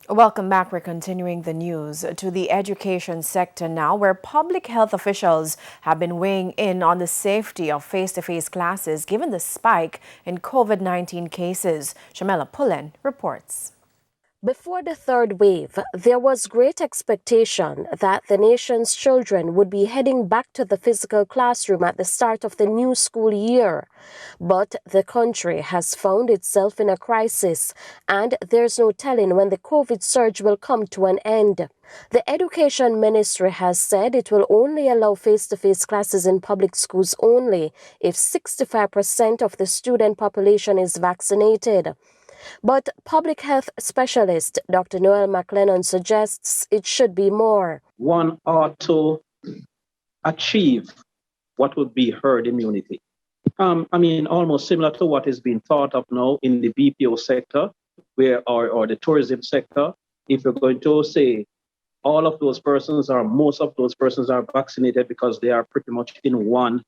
Welcome back. We're continuing the news to the education sector now, where public health officials have been weighing in on the safety of face-to-face classes given the spike in COVID-19 cases. Shamela Pullen reports. Before the third wave, there was great expectation that the nation's children would be heading back to the physical classroom at the start of the new school year. But the country has found itself in a crisis, and there's no telling when the COVID surge will come to an end. The Education Ministry has said it will only allow face-to-face classes in public schools only if 65% of the student population is vaccinated. But public health specialist Dr. Noel McLennan suggests it should be more. One ought to achieve what would be herd immunity. Almost similar to what is being thought of now in the BPO sector, or the tourism sector. If you're going to say all of those persons or most of those persons are vaccinated because they are pretty much in one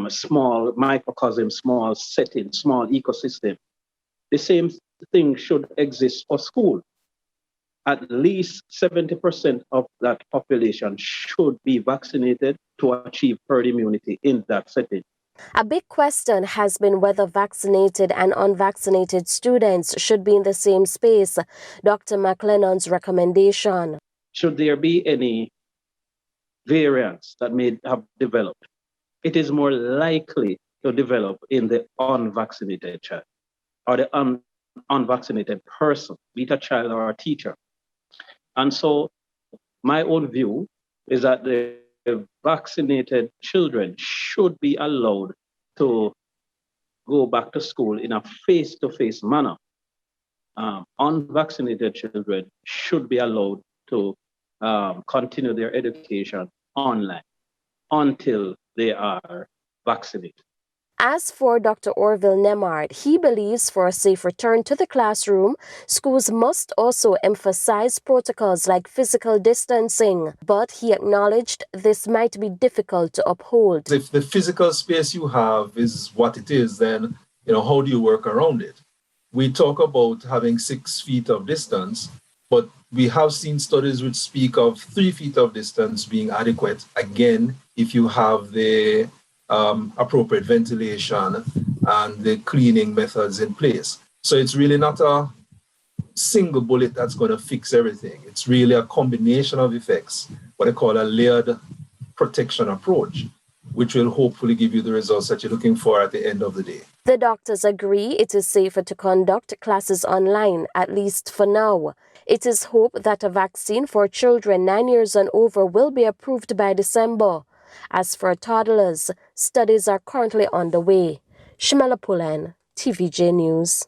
small microcosm, small setting, small ecosystem. The same thing should exist for school. At least 70% of that population should be vaccinated to achieve herd immunity in that setting. A big question has been whether vaccinated and unvaccinated students should be in the same space. Dr. McLennan's recommendation. Should there be any variants that may have developed, it is more likely to develop in the unvaccinated child or the unvaccinated person, be it a child or a teacher. And so my own view is that the vaccinated children should be allowed to go back to school in a face-to-face manner. Unvaccinated children should be allowed to continue their education online until they are vaccinated. As for Dr. Orville Nemard, he believes for a safe return to the classroom, schools must also emphasize protocols like physical distancing. But he acknowledged this might be difficult to uphold. If the physical space you have is what it is, then how do you work around it? We talk about having 6 feet of distance, but we have seen studies which speak of 3 feet of distance being adequate, again, if you have the appropriate ventilation and the cleaning methods in place. So it's really not a single bullet that's going to fix everything. It's really a combination of effects, what I call a layered protection approach, which will hopefully give you the results that you're looking for at the end of the day. The doctors agree it is safer to conduct classes online, at least for now. It is hoped that a vaccine for children 9 years and over will be approved by December. As for toddlers, studies are currently underway. Shamela Pullen, TVJ News.